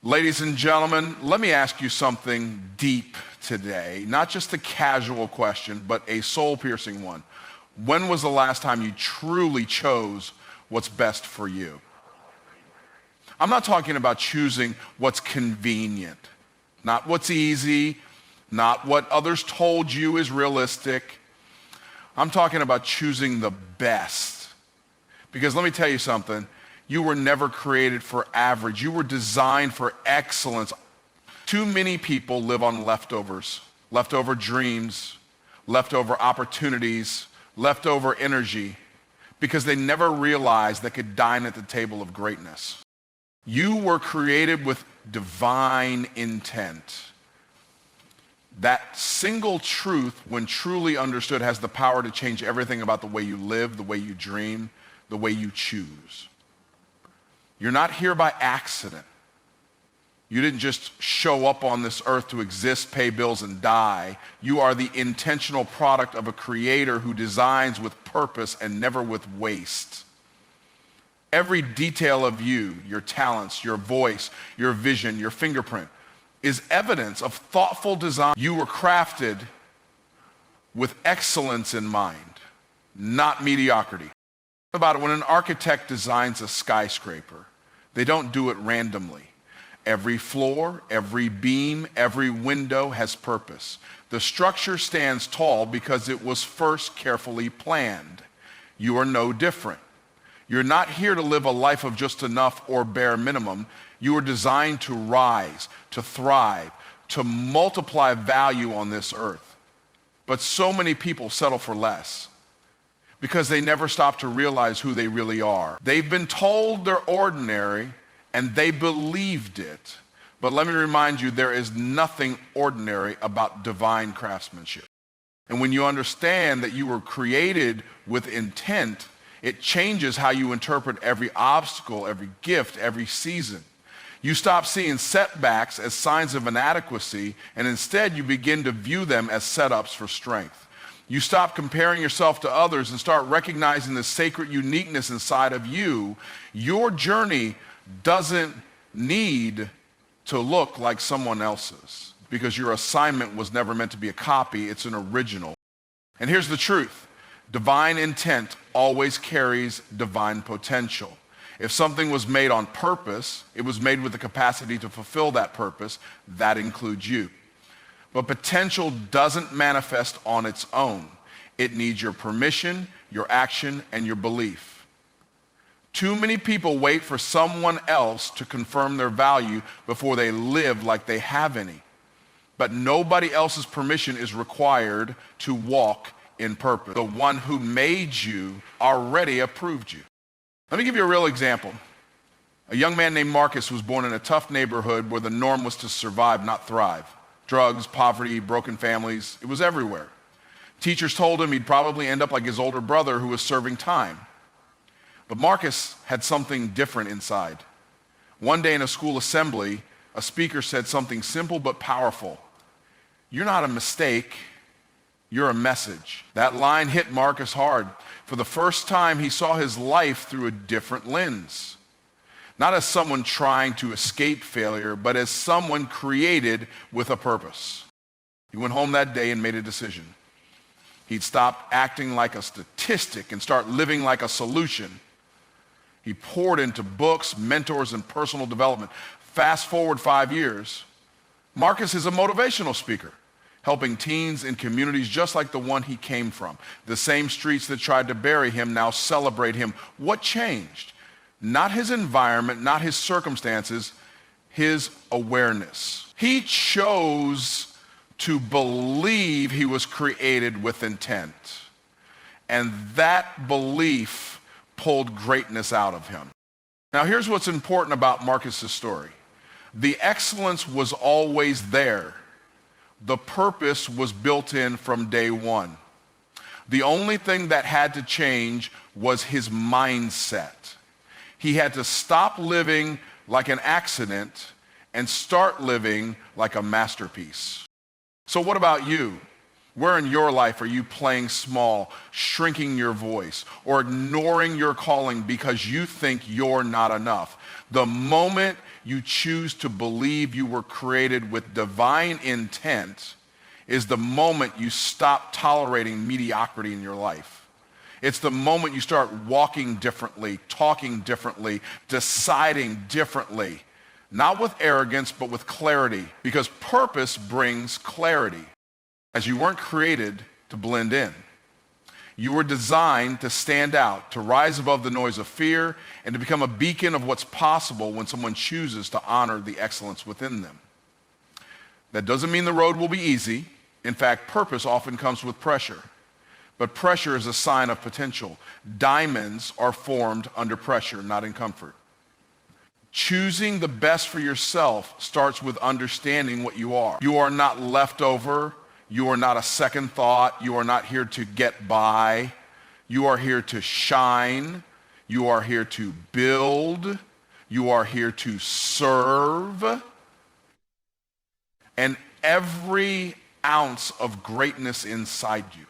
Ladies and gentlemen, let me ask you something deep today. Not just a casual question, but a soul-piercing one. When was the last time you truly chose what's best for you? I'm not talking about choosing what's convenient, not what's easy, not what others told you is realistic. I'm talking about choosing the best. Because let me tell you something, you were never created for average. You were designed for excellence. Too many people live on leftovers, leftover dreams, leftover opportunities, leftover energy, because they never realized they could dine at the table of greatness. You were created with divine intent. That single truth, when truly understood, has the power to change everything about the way you live, the way you dream, the way you choose. You're not here by accident. You didn't just show up on this earth to exist, pay bills, and die. You are the intentional product of a creator who designs with purpose and never with waste. Every detail of you, your talents, your voice, your vision, your fingerprint, is evidence of thoughtful design. You were crafted with excellence in mind, not mediocrity. Think about it, when an architect designs a skyscraper, they don't do it randomly. Every floor, every beam, every window has purpose. The structure stands tall because it was first carefully planned. You are no different. You're not here to live a life of just enough or bare minimum. You are designed to rise, to thrive, to multiply value on this earth. But so many people settle for less because they never stop to realize who they really are. They've been told they're ordinary and they believed it. But let me remind you, there is nothing ordinary about divine craftsmanship. And when you understand that you were created with intent, it changes how you interpret every obstacle, every gift, every season. You stop seeing setbacks as signs of inadequacy, and instead you begin to view them as setups for strength. You stop comparing yourself to others and start recognizing the sacred uniqueness inside of you. Your journey doesn't need to look like someone else's because your assignment was never meant to be a copy, it's an original. And here's the truth. Divine intent always carries divine potential. If something was made on purpose, it was made with the capacity to fulfill that purpose. That includes you. But potential doesn't manifest on its own. It needs your permission, your action, and your belief. Too many people wait for someone else to confirm their value before they live like they have any. But nobody else's permission is required to walk in purpose. The one who made you already approved you. Let me give you a real example. A young man named Marcus was born in a tough neighborhood where the norm was to survive, not thrive. Drugs, poverty, broken families, it was everywhere. Teachers told him he'd probably end up like his older brother who was serving time. But Marcus had something different inside. One day in a school assembly, a speaker said something simple but powerful. "You're not a mistake. You're a message." That line hit Marcus hard. For the first time, he saw his life through a different lens. Not as someone trying to escape failure, but as someone created with a purpose. He went home that day and made a decision. He'd stop acting like a statistic and start living like a solution. He poured into books, mentors, and personal development. Fast forward 5 years, Marcus is a motivational speaker, helping teens in communities just like the one he came from. The same streets that tried to bury him now celebrate him. What changed? Not his environment, not his circumstances, his awareness. He chose to believe he was created with intent. And that belief pulled greatness out of him. Now here's what's important about Marcus's story. The excellence was always there. The purpose was built in from day one. The only thing that had to change was his mindset. He had to stop living like an accident and start living like a masterpiece. So what about you? Where in your life are you playing small, shrinking your voice, or ignoring your calling because you think you're not enough? The moment you choose to believe you were created with divine intent is the moment you stop tolerating mediocrity in your life. It's the moment you start walking differently, talking differently, deciding differently, not with arrogance, but with clarity, because purpose brings clarity. As you weren't created to blend in. You were designed to stand out, to rise above the noise of fear, and to become a beacon of what's possible when someone chooses to honor the excellence within them. That doesn't mean the road will be easy. In fact, purpose often comes with pressure. But pressure is a sign of potential. Diamonds are formed under pressure, not in comfort. Choosing the best for yourself starts with understanding what you are. You are not leftover. You are not a second thought. You are not here to get by. You are here to shine. You are here to build. You are here to serve. And every ounce of greatness inside you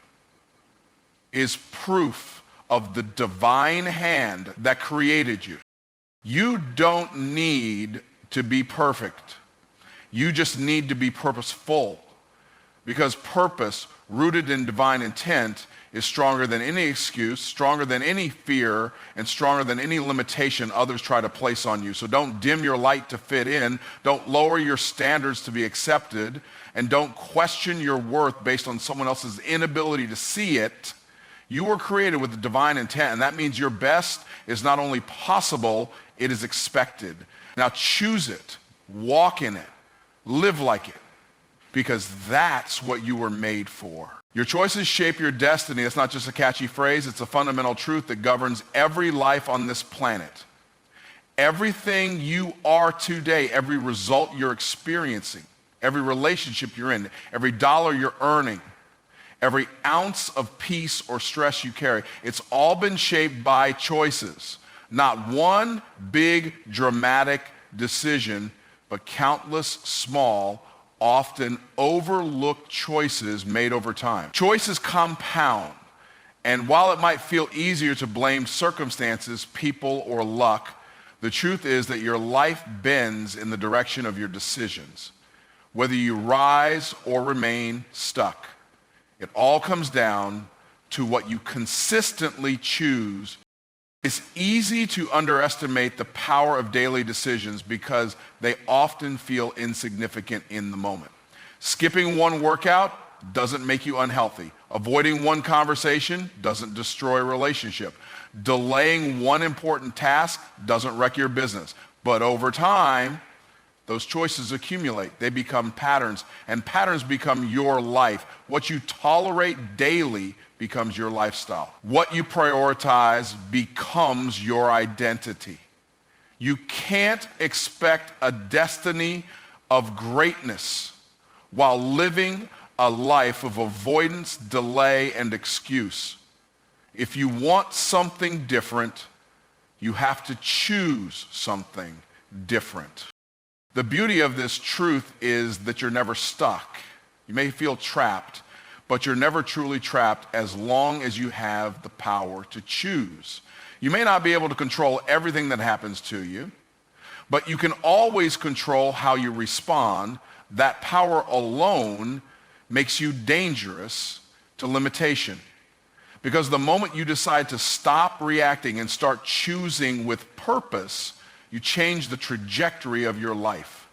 is proof of the divine hand that created you. You don't need to be perfect. You just need to be purposeful. Because purpose, rooted in divine intent, is stronger than any excuse, stronger than any fear, and stronger than any limitation others try to place on you. So don't dim your light to fit in, don't lower your standards to be accepted, and don't question your worth based on someone else's inability to see it. You were created with a divine intent, and that means your best is not only possible, it is expected. Now choose it, walk in it, live like it. Because that's what you were made for. Your choices shape your destiny. That's not just a catchy phrase. It's a fundamental truth that governs every life on this planet. Everything you are today, every result you're experiencing, every relationship you're in, every dollar you're earning, every ounce of peace or stress you carry, it's all been shaped by choices. Not one big dramatic decision, but countless small, often overlooked choices made over time. Choices compound, and while it might feel easier to blame circumstances, people, or luck, the truth is that your life bends in the direction of your decisions. Whether you rise or remain stuck, it all comes down to what you consistently choose. It's easy to underestimate the power of daily decisions because they often feel insignificant in the moment. Skipping one workout doesn't make you unhealthy. Avoiding one conversation doesn't destroy a relationship. Delaying one important task doesn't wreck your business. But over time, those choices accumulate. They become patterns, and patterns become your life. What you tolerate daily becomes your lifestyle. What you prioritize becomes your identity. You can't expect a destiny of greatness while living a life of avoidance, delay, and excuse. If you want something different, you have to choose something different. The beauty of this truth is that you're never stuck. You may feel trapped, but you're never truly trapped as long as you have the power to choose. You may not be able to control everything that happens to you, but you can always control how you respond. That power alone makes you dangerous to limitation. Because the moment you decide to stop reacting and start choosing with purpose, you change the trajectory of your life.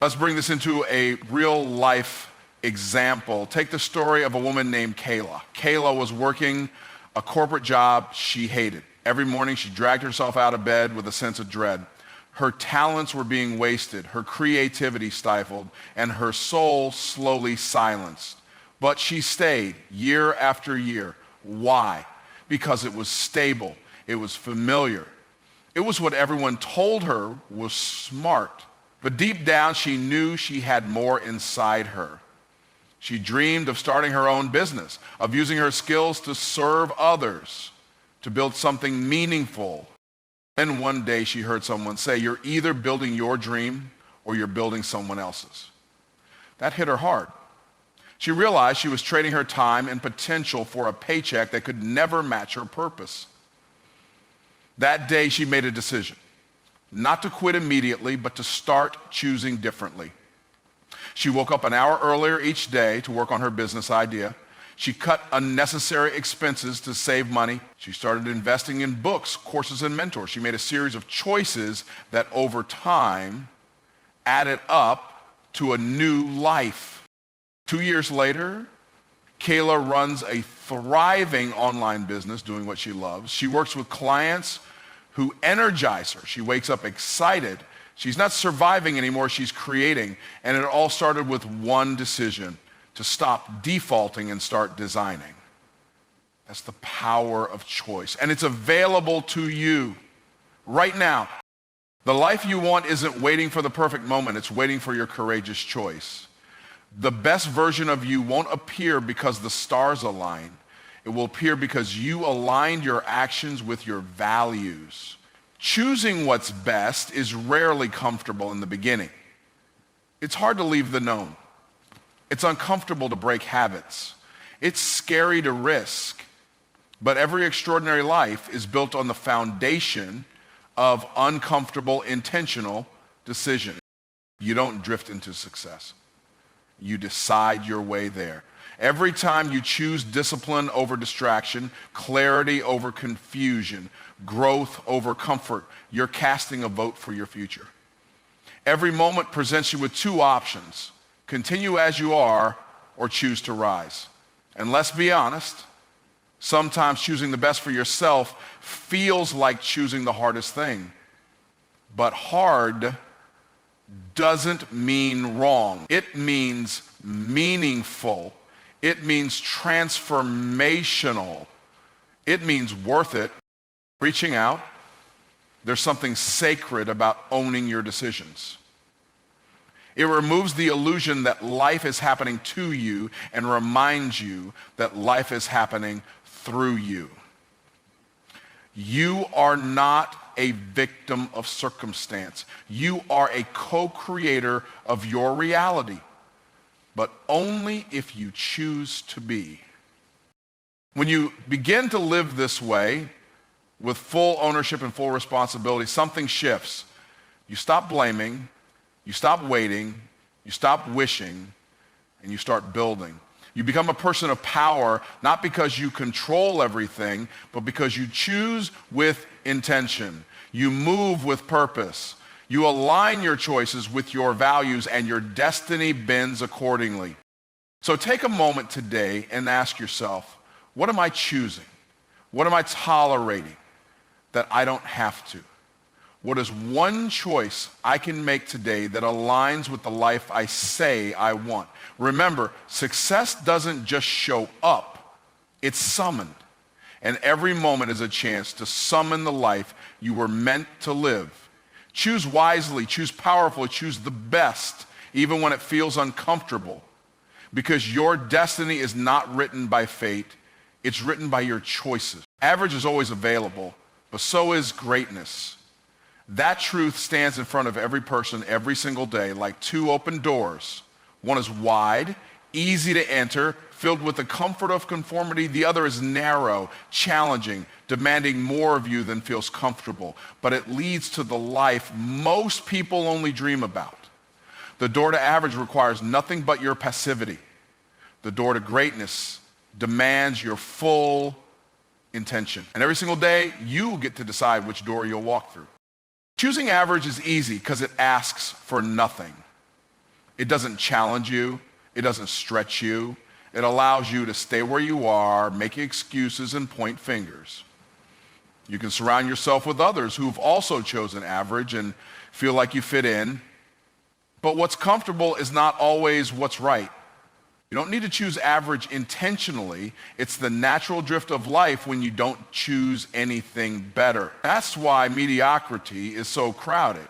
Let's bring this into a real life example. Take the story of a woman named Kayla. Kayla was working a corporate job she hated. Every morning she dragged herself out of bed with a sense of dread. Her talents were being wasted, her creativity stifled, and her soul slowly silenced. But she stayed year after year. Why? Because it was stable, it was familiar. It was what everyone told her was smart. But deep down she knew she had more inside her. She dreamed of starting her own business, of using her skills to serve others, to build something meaningful. Then one day she heard someone say, "You're either building your dream or you're building someone else's." That hit her hard. She realized she was trading her time and potential for a paycheck that could never match her purpose. That day she made a decision. not to quit immediately, but to start choosing differently. She woke up an hour earlier each day to work on her business idea. She cut unnecessary expenses to save money. She started investing in books, courses, and mentors. She made a series of choices that over time added up to a new life. 2 years later, Kayla runs a thriving online business doing what she loves. She works with clients who energize her. She wakes up excited. She's not surviving anymore, she's creating. And it all started with one decision: to stop defaulting and start designing. That's the power of choice. And it's available to you right now. The life you want isn't waiting for the perfect moment, it's waiting for your courageous choice. The best version of you won't appear because the stars align. It will appear because you aligned your actions with your values. Choosing what's best is rarely comfortable in the beginning. It's hard to leave the known. It's uncomfortable to break habits. It's scary to risk. But every extraordinary life is built on the foundation of uncomfortable, intentional decision. You don't drift into success. You decide your way there. Every time you choose discipline over distraction, clarity over confusion, growth over comfort, you're casting a vote for your future. Every moment presents you with two options: continue as you are or choose to rise. And let's be honest, sometimes choosing the best for yourself feels like choosing the hardest thing. But hard doesn't mean wrong. It means meaningful. It means transformational. It means worth it. Reaching out, there's something sacred about owning your decisions. It removes the illusion that life is happening to you and reminds you that life is happening through you. You are not a victim of circumstance. You are a co-creator of your reality, but only if you choose to be. When you begin to live this way, with full ownership and full responsibility, something shifts. You stop blaming, you stop waiting, you stop wishing, and you start building. You become a person of power, not because you control everything, but because you choose with intention. You move with purpose. You align your choices with your values, and your destiny bends accordingly. So take a moment today and ask yourself, what am I choosing? What am I tolerating that I don't have to? What is one choice I can make today that aligns with the life I say I want? Remember, success doesn't just show up, it's summoned. And every moment is a chance to summon the life you were meant to live. Choose wisely, choose powerfully, choose the best, even when it feels uncomfortable. Because your destiny is not written by fate, it's written by your choices. Average is always available, but so is greatness. That truth stands in front of every person every single day like two open doors. One is wide, easy to enter, filled with the comfort of conformity. The other is narrow, challenging, demanding more of you than feels comfortable. But it leads to the life most people only dream about. The door to average requires nothing but your passivity. The door to greatness demands your full intention. And every single day, you get to decide which door you'll walk through. Choosing average is easy because it asks for nothing. It doesn't challenge you. It doesn't stretch you. It allows you to stay where you are, make excuses, and point fingers. You can surround yourself with others who've also chosen average and feel like you fit in. But what's comfortable is not always what's right. You don't need to choose average intentionally. It's the natural drift of life when you don't choose anything better. That's why mediocrity is so crowded.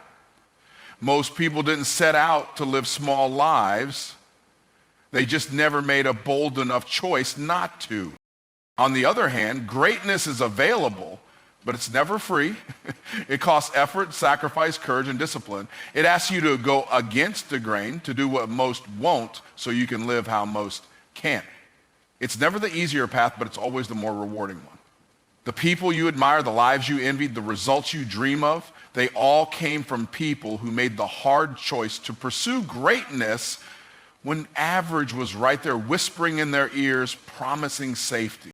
Most people didn't set out to live small lives. They just never made a bold enough choice not to. On the other hand, greatness is available, but it's never free. It costs effort, sacrifice, courage, and discipline. It asks you to go against the grain, to do what most won't, so you can live how most can't. It's never the easier path, but it's always the more rewarding one. The people you admire, the lives you envy, the results you dream of, They all came from people who made the hard choice to pursue greatness when average was right there whispering in their ears, promising safety.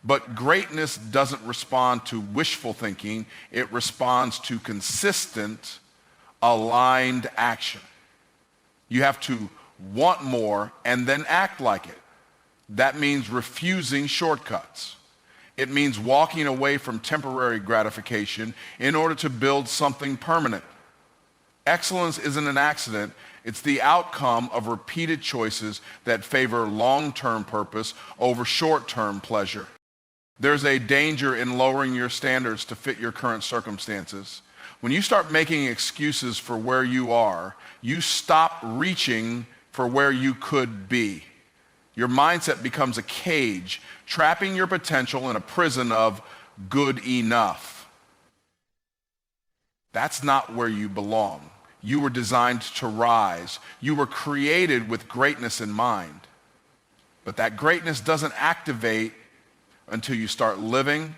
But greatness doesn't respond to wishful thinking. It responds to consistent, aligned action. You have to want more and then act like it. That means refusing shortcuts. It means walking away from temporary gratification in order to build something permanent. Excellence isn't an accident. It's the outcome of repeated choices that favor long-term purpose over short-term pleasure. There's a danger in lowering your standards to fit your current circumstances. When you start making excuses for where you are, you stop reaching for where you could be. Your mindset becomes a cage, trapping your potential in a prison of good enough. That's not where you belong. You were designed to rise. You were created with greatness in mind. But that greatness doesn't activate until you start living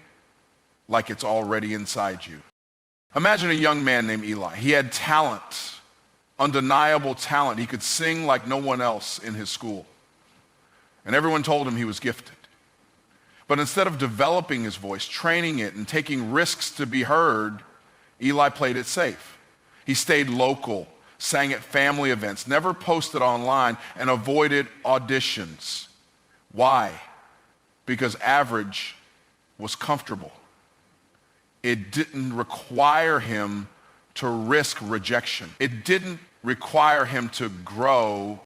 like it's already inside you. Imagine a young man named Eli. He had talent, undeniable talent. He could sing like no one else in his school. And everyone told him he was gifted. But instead of developing his voice, training it, and taking risks to be heard, Eli played it safe. He stayed local, sang at family events, never posted online, and avoided auditions. Why? Because average was comfortable. It didn't require him to risk rejection. It didn't require him to grow.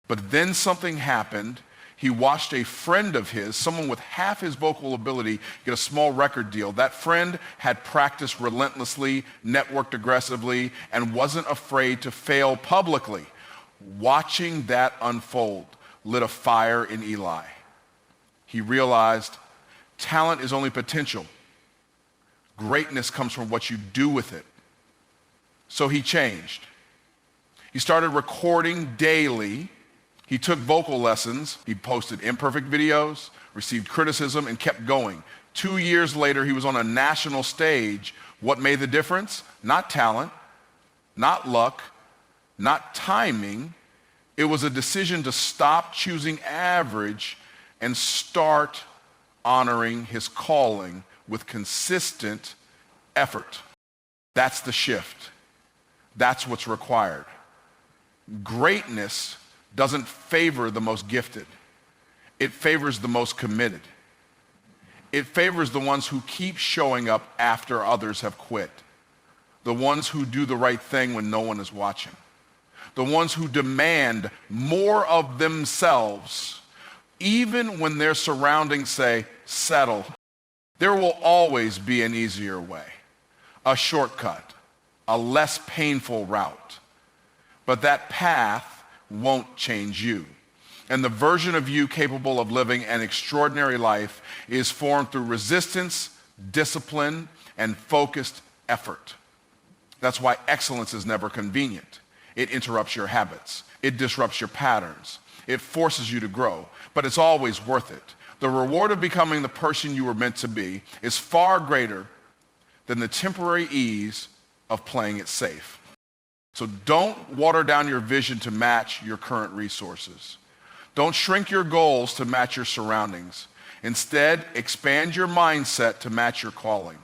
But then something happened. He watched a friend of his, someone with half his vocal ability, get a small record deal. That friend had practiced relentlessly, networked aggressively, and wasn't afraid to fail publicly. Watching that unfold lit a fire in Eli. He realized talent is only potential. Greatness comes from what you do with it. So he changed. He started recording daily. He took vocal lessons. He posted imperfect videos, received criticism, and kept going. 2 years later, he was on a national stage. What made the difference? Not talent, not luck, not timing. It was a decision to stop choosing average and start honoring his calling with consistent effort. That's the shift. That's what's required. Greatness doesn't favor the most gifted. It favors the most committed. It favors the ones who keep showing up after others have quit. The ones who do the right thing when no one is watching. The ones who demand more of themselves, even when their surroundings say, settle. There will always be an easier way, a shortcut, a less painful route. But that path won't change you. And the version of you capable of living an extraordinary life is formed through resistance, discipline, and focused effort. That's why excellence is never convenient. It interrupts your habits. It disrupts your patterns. It forces you to grow, but it's always worth it. The reward of becoming the person you were meant to be is far greater than the temporary ease of playing it safe. So don't water down your vision to match your current resources. Don't shrink your goals to match your surroundings. Instead, expand your mindset to match your calling.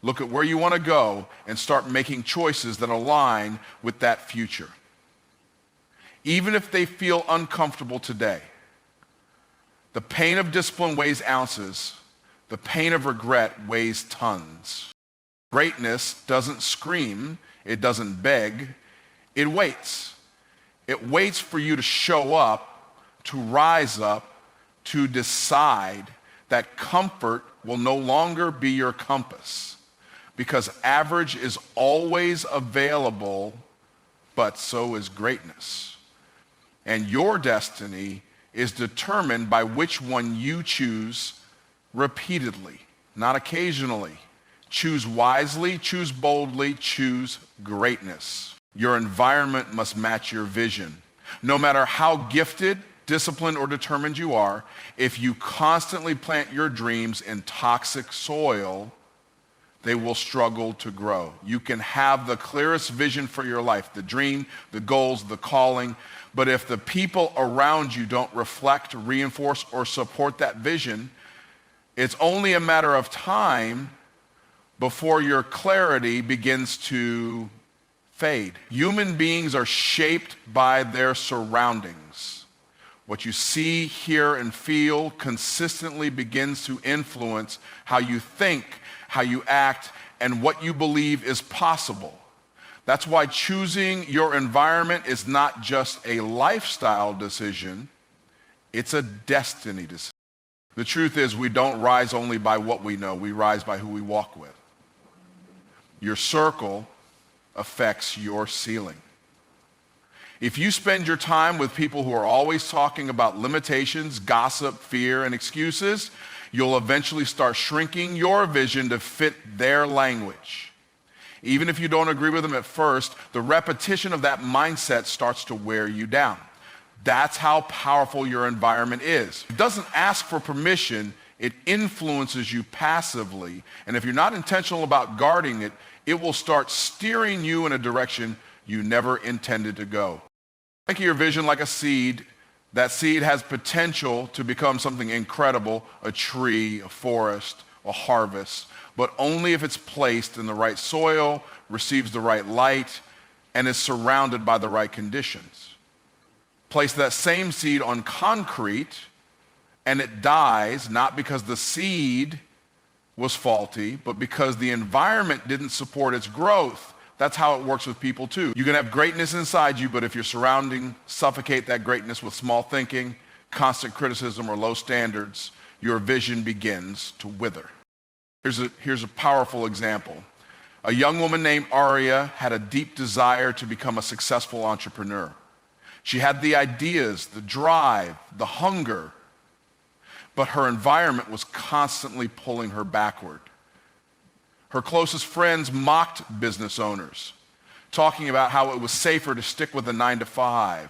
Look at where you want to go and start making choices that align with that future. Even if they feel uncomfortable today, the pain of discipline weighs ounces. The pain of regret weighs tons. Greatness doesn't scream. It doesn't beg. It waits. It waits for you to show up, to rise up, to decide that comfort will no longer be your compass. Because average is always available, but so is greatness. And your destiny is determined by which one you choose repeatedly, not occasionally. Choose wisely, choose boldly, choose greatness. Your environment must match your vision. No matter how gifted, disciplined, or determined you are, if you constantly plant your dreams in toxic soil, they will struggle to grow. You can have the clearest vision for your life, the dream, the goals, the calling, but if the people around you don't reflect, reinforce, or support that vision, it's only a matter of time before your clarity begins to fade. Human beings are shaped by their surroundings. What you see, hear, and feel consistently begins to influence how you think, how you act, and what you believe is possible. That's why choosing your environment is not just a lifestyle decision, it's a destiny decision. The truth is, we don't rise only by what we know, we rise by who we walk with. Your circle affects your ceiling. If you spend your time with people who are always talking about limitations, gossip, fear, and excuses, you'll eventually start shrinking your vision to fit their language. Even if you don't agree with them at first, the repetition of that mindset starts to wear you down. That's how powerful your environment is. It doesn't ask for permission, it influences you passively. And if you're not intentional about guarding it, it will start steering you in a direction you never intended to go. Think of your vision like a seed. That seed has potential to become something incredible, a tree, a forest, a harvest, but only if it's placed in the right soil, receives the right light, and is surrounded by the right conditions. Place that same seed on concrete, and it dies, not because the seed was faulty, but because the environment didn't support its growth. That's how it works with people too. You can have greatness inside you, but if your surroundings suffocate that greatness with small thinking, constant criticism, or low standards, your vision begins to wither. Here's a powerful example. A young woman named Aria had a deep desire to become a successful entrepreneur. She had the ideas, the drive, the hunger, but her environment was constantly pulling her backward. Her closest friends mocked business owners, talking about how it was safer to stick with a 9-to-5.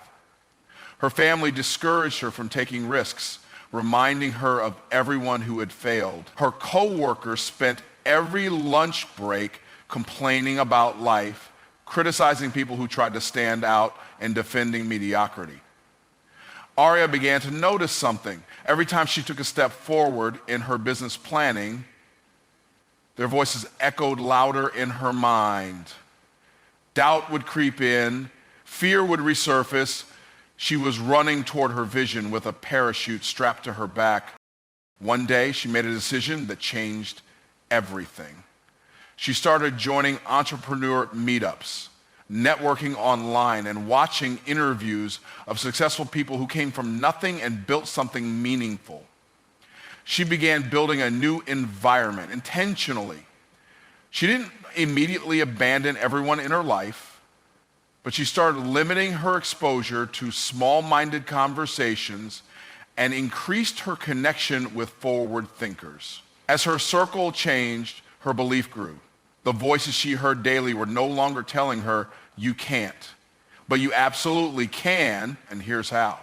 Her family discouraged her from taking risks, reminding her of everyone who had failed. Her coworkers spent every lunch break complaining about life, criticizing people who tried to stand out, and defending mediocrity. Aria began to notice something. Every time she took a step forward in her business planning, their voices echoed louder in her mind. Doubt would creep in, fear would resurface. She was running toward her vision with a parachute strapped to her back. One day, she made a decision that changed everything. She started joining entrepreneur meetups, networking online, and watching interviews of successful people who came from nothing and built something meaningful. She began building a new environment intentionally. She didn't immediately abandon everyone in her life, but she started limiting her exposure to small-minded conversations and increased her connection with forward thinkers. As her circle changed, her belief grew. The voices she heard daily were no longer telling her, "You can't," but "You absolutely can, and here's how."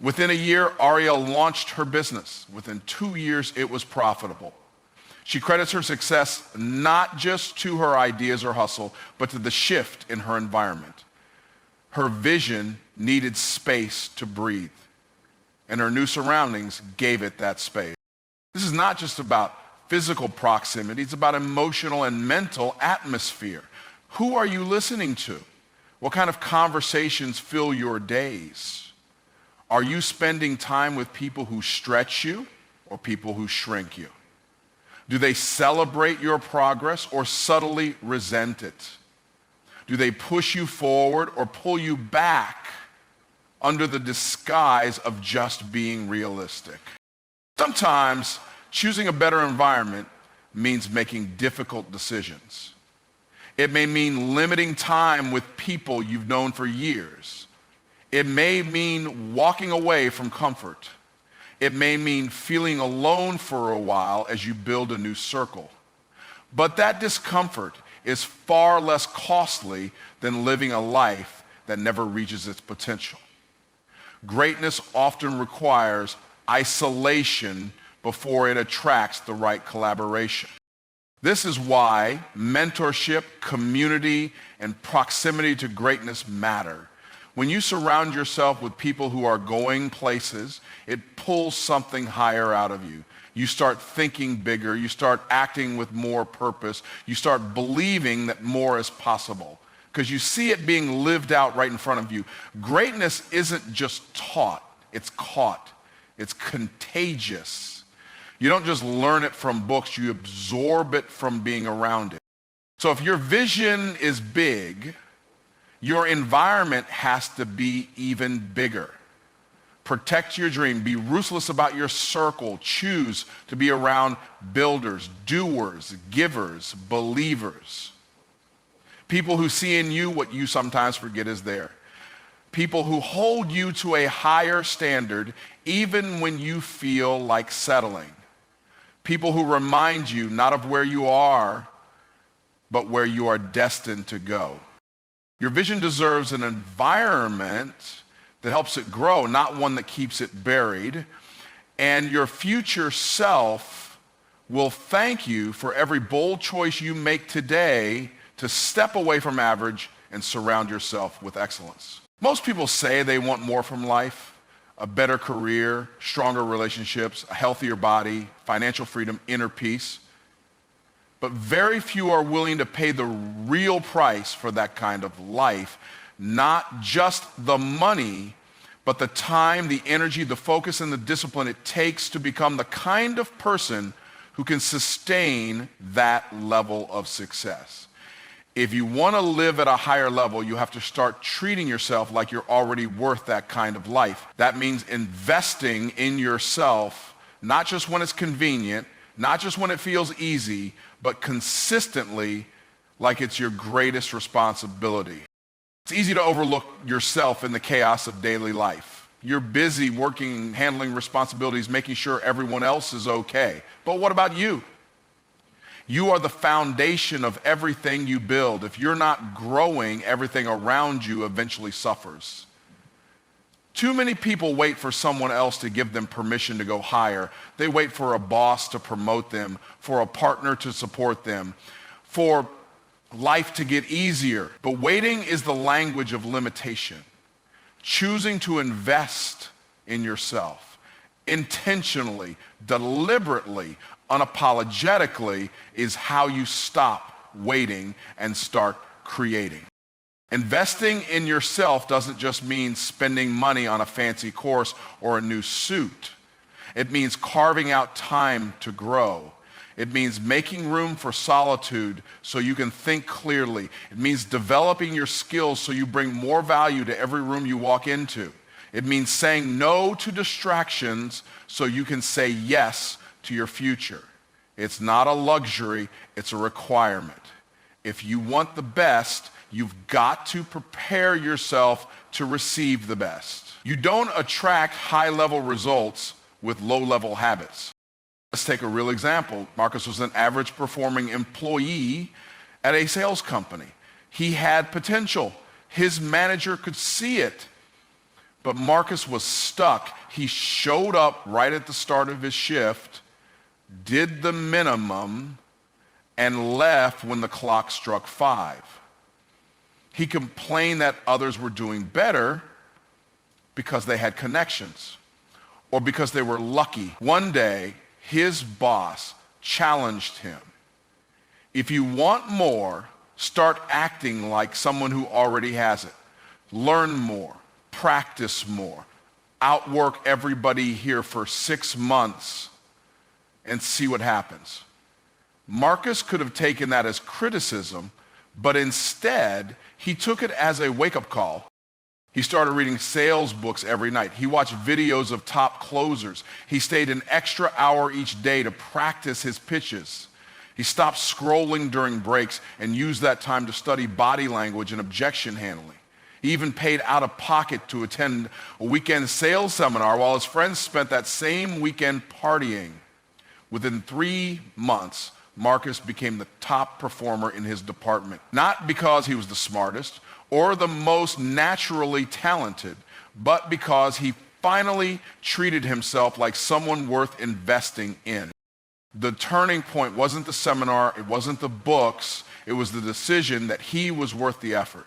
Within a year, Aria launched her business. Within 2 years, it was profitable. She credits her success not just to her ideas or hustle, but to the shift in her environment. Her vision needed space to breathe, and her new surroundings gave it that space. This is not just about physical proximity, it's about emotional and mental atmosphere. Who are you listening to? What kind of conversations fill your days? Are you spending time with people who stretch you or people who shrink you? Do they celebrate your progress or subtly resent it? Do they push you forward or pull you back under the disguise of just being realistic? Sometimes choosing a better environment means making difficult decisions. It may mean limiting time with people you've known for years. It may mean walking away from comfort. It may mean feeling alone for a while as you build a new circle. But that discomfort is far less costly than living a life that never reaches its potential. Greatness often requires isolation before it attracts the right collaboration. This is why mentorship, community, and proximity to greatness matter. When you surround yourself with people who are going places, it pulls something higher out of you. You start thinking bigger, you start acting with more purpose, you start believing that more is possible because you see it being lived out right in front of you. Greatness isn't just taught, it's caught. It's contagious. You don't just learn it from books, you absorb it from being around it. So if your vision is big, your environment has to be even bigger. Protect your dream. Be ruthless about your circle. Choose to be around builders, doers, givers, believers. People who see in you what you sometimes forget is there. People who hold you to a higher standard even when you feel like settling. People who remind you not of where you are, but where you are destined to go. Your vision deserves an environment that helps it grow, not one that keeps it buried. And your future self will thank you for every bold choice you make today to step away from average and surround yourself with excellence. Most people say they want more from life: a better career, stronger relationships, a healthier body, financial freedom, inner peace. But very few are willing to pay the real price for that kind of life. Not just the money, but the time, the energy, the focus, and the discipline it takes to become the kind of person who can sustain that level of success. If you want to live at a higher level, you have to start treating yourself like you're already worth that kind of life. That means investing in yourself, not just when it's convenient, not just when it feels easy, but consistently, like it's your greatest responsibility. It's easy to overlook yourself in the chaos of daily life. You're busy working, handling responsibilities, making sure everyone else is okay. But what about you? You are the foundation of everything you build. If you're not growing, everything around you eventually suffers. Too many people wait for someone else to give them permission to go higher. They wait for a boss to promote them, for a partner to support them, for life to get easier. But waiting is the language of limitation. Choosing to invest in yourself intentionally, deliberately, unapologetically is how you stop waiting and start creating. Investing in yourself doesn't just mean spending money on a fancy course or a new suit. It means carving out time to grow. It means making room for solitude so you can think clearly. It means developing your skills so you bring more value to every room you walk into. It means saying no to distractions so you can say yes to your future. It's not a luxury, it's a requirement. If you want the best, you've got to prepare yourself to receive the best. You don't attract high-level results with low-level habits. Let's take a real example. Marcus was an average performing employee at a sales company. He had potential. His manager could see it. But Marcus was stuck. He showed up right at the start of his shift, did the minimum, and left when the clock struck 5. He complained that others were doing better because they had connections or because they were lucky. One day, his boss challenged him. If you want more, start acting like someone who already has it. Learn more, practice more, outwork everybody here for 6 months and see what happens. Marcus could have taken that as criticism, but instead, he took it as a wake-up call. He started reading sales books every night. He watched videos of top closers. He stayed an extra hour each day to practice his pitches. He stopped scrolling during breaks and used that time to study body language and objection handling. He even paid out of pocket to attend a weekend sales seminar while his friends spent that same weekend partying. Within 3 months, Marcus became the top performer in his department, not because he was the smartest or the most naturally talented, but because he finally treated himself like someone worth investing in. The turning point wasn't the seminar, it wasn't the books, it was the decision that he was worth the effort.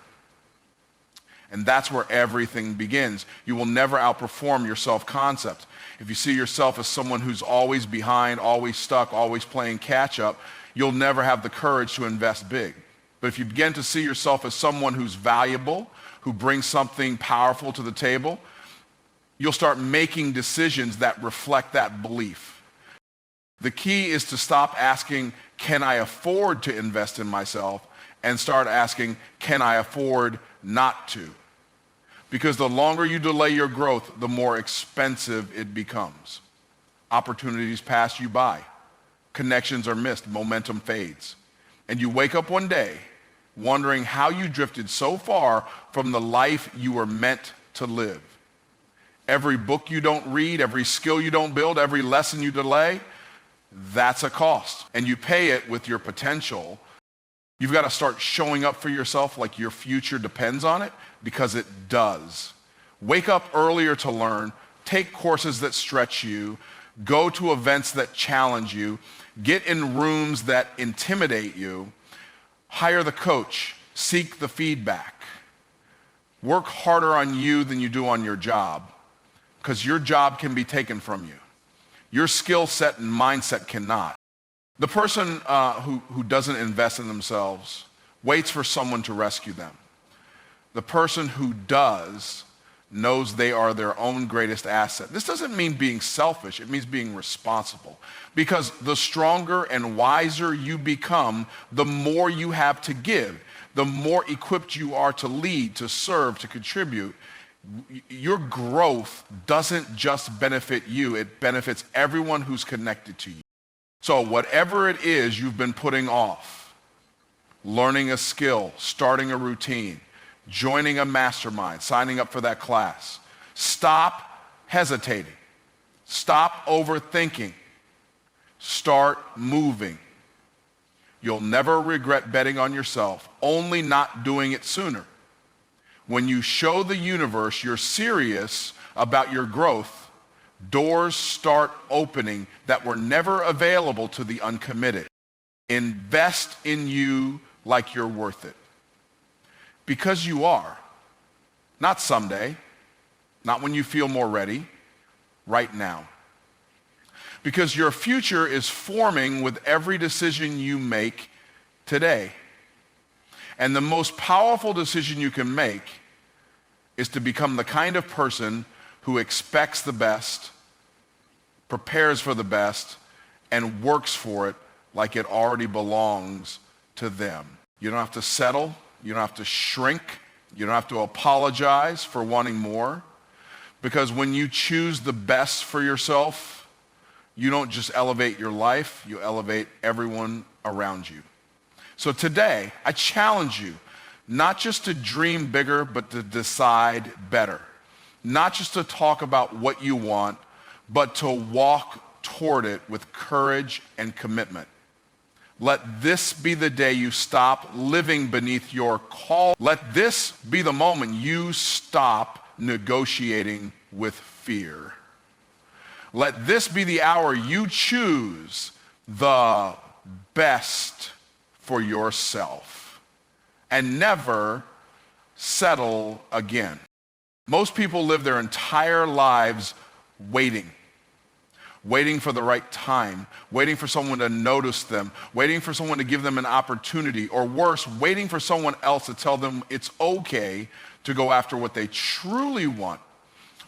And that's where everything begins. You will never outperform your self-concept. If you see yourself as someone who's always behind, always stuck, always playing catch-up, you'll never have the courage to invest big. But if you begin to see yourself as someone who's valuable, who brings something powerful to the table, you'll start making decisions that reflect that belief. The key is to stop asking, can I afford to invest in myself? And start asking, can I afford not to? Because the longer you delay your growth, the more expensive it becomes. Opportunities pass you by. Connections are missed. Momentum fades. And you wake up one day wondering how you drifted so far from the life you were meant to live. Every book you don't read, every skill you don't build, every lesson you delay, that's a cost. And you pay it with your potential. You've got to start showing up for yourself like your future depends on it, because it does. Wake up earlier to learn, take courses that stretch you, go to events that challenge you, get in rooms that intimidate you, hire the coach, seek the feedback. Work harder on you than you do on your job, because your job can be taken from you. Your skill set and mindset cannot. The person who doesn't invest in themselves waits for someone to rescue them. The person who does knows they are their own greatest asset. This doesn't mean being selfish, it means being responsible. Because the stronger and wiser you become, the more you have to give, the more equipped you are to lead, to serve, to contribute. Your growth doesn't just benefit you, it benefits everyone who's connected to you. So whatever it is you've been putting off, learning a skill, starting a routine, joining a mastermind, signing up for that class, stop hesitating. Stop overthinking. Start moving. You'll never regret betting on yourself, only not doing it sooner. When you show the universe you're serious about your growth, doors start opening that were never available to the uncommitted. Invest in you like you're worth it. Because you are. Not someday, not when you feel more ready, right now. Because your future is forming with every decision you make today. And the most powerful decision you can make is to become the kind of person who expects the best, prepares for the best, and works for it like it already belongs to them. You don't have to settle. You don't have to shrink. You don't have to apologize for wanting more. Because when you choose the best for yourself, you don't just elevate your life, you elevate everyone around you. So today, I challenge you not just to dream bigger, but to decide better. Not just to talk about what you want, but to walk toward it with courage and commitment. Let this be the day you stop living beneath your call. Let this be the moment you stop negotiating with fear. Let this be the hour you choose the best for yourself and never settle again. Most people live their entire lives waiting for the right time, waiting for someone to notice them, waiting for someone to give them an opportunity, or worse, waiting for someone else to tell them it's okay to go after what they truly want.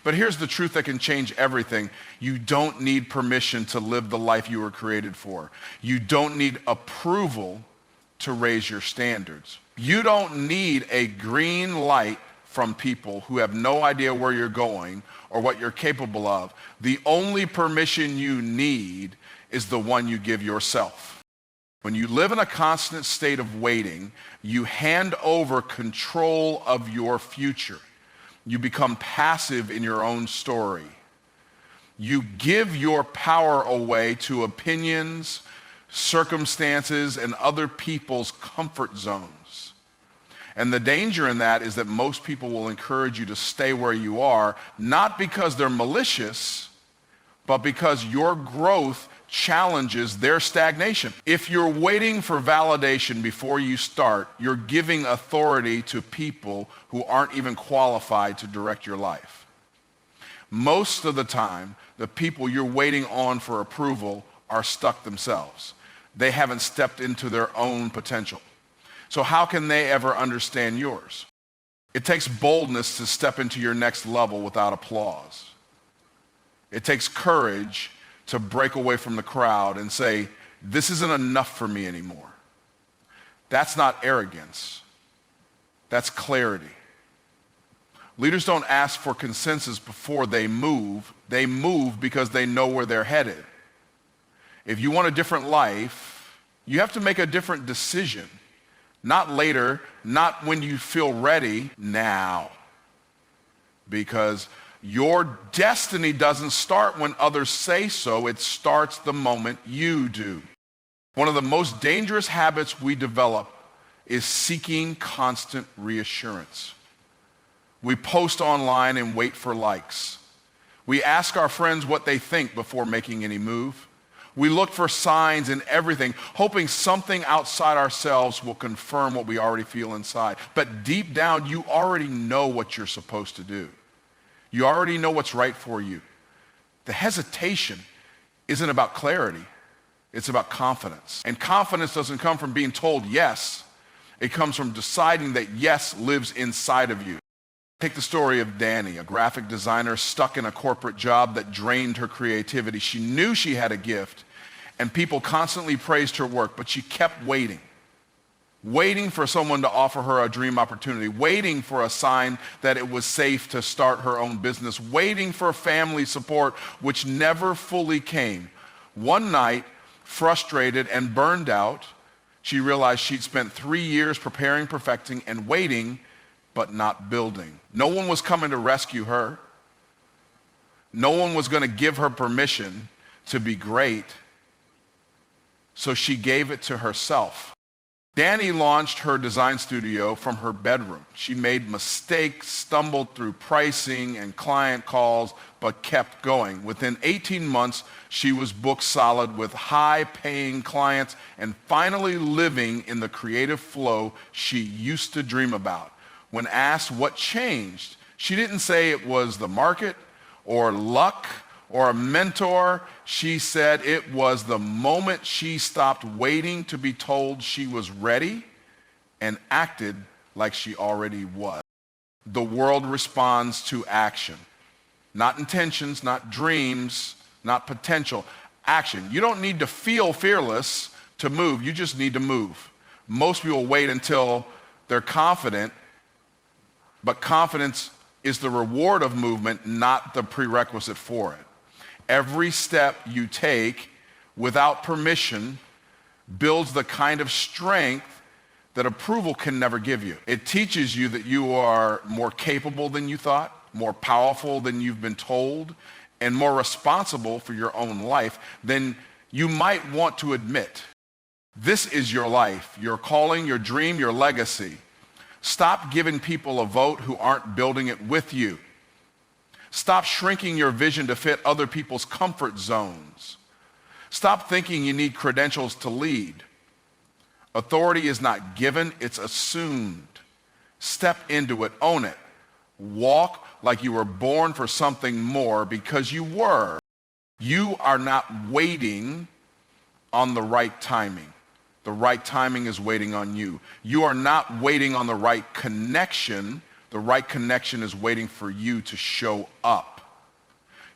But here's the truth that can change everything. You don't need permission to live the life you were created for. You don't need approval to raise your standards. You don't need a green light from people who have no idea where you're going or what you're capable of. The only permission you need is the one you give yourself. When you live in a constant state of waiting, you hand over control of your future. You become passive in your own story. You give your power away to opinions, circumstances, and other people's comfort zones. And the danger in that is that most people will encourage you to stay where you are, not because they're malicious, but because your growth challenges their stagnation. If you're waiting for validation before you start, you're giving authority to people who aren't even qualified to direct your life. Most of the time, the people you're waiting on for approval are stuck themselves. They haven't stepped into their own potential. So how can they ever understand yours? It takes boldness to step into your next level without applause. It takes courage to break away from the crowd and say, this isn't enough for me anymore. That's not arrogance. That's clarity. Leaders don't ask for consensus before they move. They move because they know where they're headed. If you want a different life, you have to make a different decision. Not later, not when you feel ready, now. Because your destiny doesn't start when others say so. It starts the moment you do. One of the most dangerous habits we develop is seeking constant reassurance. We post online and wait for likes. We ask our friends what they think before making any move. We look for signs in everything, hoping something outside ourselves will confirm what we already feel inside. But deep down, you already know what you're supposed to do. You already know what's right for you. The hesitation isn't about clarity. It's about confidence. And confidence doesn't come from being told yes. It comes from deciding that yes lives inside of you. Take the story of Danny, a graphic designer stuck in a corporate job that drained her creativity. She knew she had a gift, and people constantly praised her work, but she kept waiting for someone to offer her a dream opportunity, waiting for a sign that it was safe to start her own business, waiting for family support, which never fully came. One night, frustrated and burned out, she realized she'd spent 3 years preparing, perfecting, and waiting, but not building. No one was coming to rescue her. No one was going to give her permission to be great. So she gave it to herself. Danny launched her design studio from her bedroom. She made mistakes, stumbled through pricing and client calls, but kept going. Within 18 months, she was booked solid with high-paying clients and finally living in the creative flow she used to dream about. When asked what changed, she didn't say it was the market or luck or a mentor. She said it was the moment she stopped waiting to be told she was ready and acted like she already was. The world responds to action. Not intentions, not dreams, not potential. Action. You don't need to feel fearless to move. You just need to move. Most people wait until they're confident. But confidence is the reward of movement, not the prerequisite for it. Every step you take without permission builds the kind of strength that approval can never give you. It teaches you that you are more capable than you thought, more powerful than you've been told, and more responsible for your own life than you might want to admit. This is your life, your calling, your dream, your legacy. Stop giving people a vote who aren't building it with you. Stop shrinking your vision to fit other people's comfort zones. Stop thinking you need credentials to lead. Authority is not given, it's assumed. Step into it, own it. Walk like you were born for something more because you were. You are not waiting on the right timing. The right timing is waiting on you. You are not waiting on the right connection. The right connection is waiting for you to show up.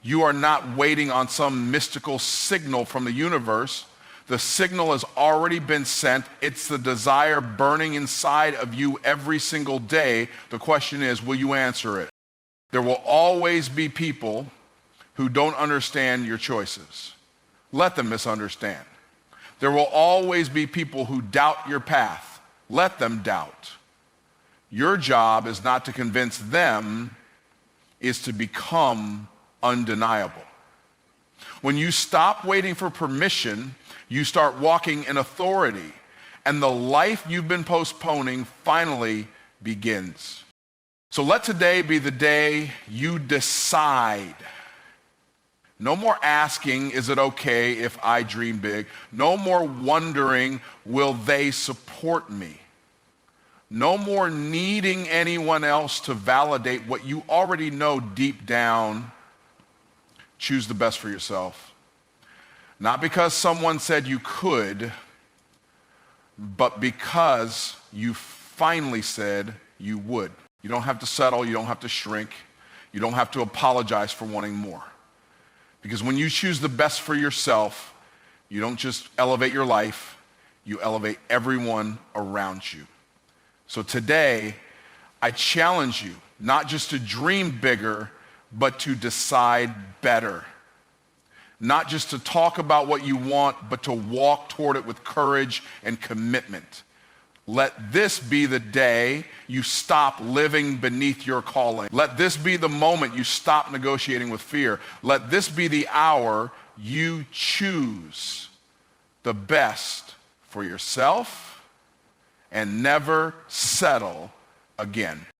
You are not waiting on some mystical signal from the universe. The signal has already been sent. It's the desire burning inside of you every single day. The question is, will you answer it? There will always be people who don't understand your choices. Let them misunderstand. There will always be people who doubt your path. Let them doubt. Your job is not to convince them, is to become undeniable. When you stop waiting for permission, you start walking in authority, and the life you've been postponing finally begins. So let today be the day you decide No more asking, is it okay if I dream big? No more wondering, will they support me? No more needing anyone else to validate what you already know deep down. Choose the best for yourself. Not because someone said you could, but because you finally said you would. You don't have to settle, you don't have to shrink, you don't have to apologize for wanting more. Because when you choose the best for yourself, you don't just elevate your life, you elevate everyone around you. So today, I challenge you not just to dream bigger, but to decide better. Not just to talk about what you want, but to walk toward it with courage and commitment. Let this be the day you stop living beneath your calling. Let this be the moment you stop negotiating with fear. Let this be the hour you choose the best for yourself and never settle again.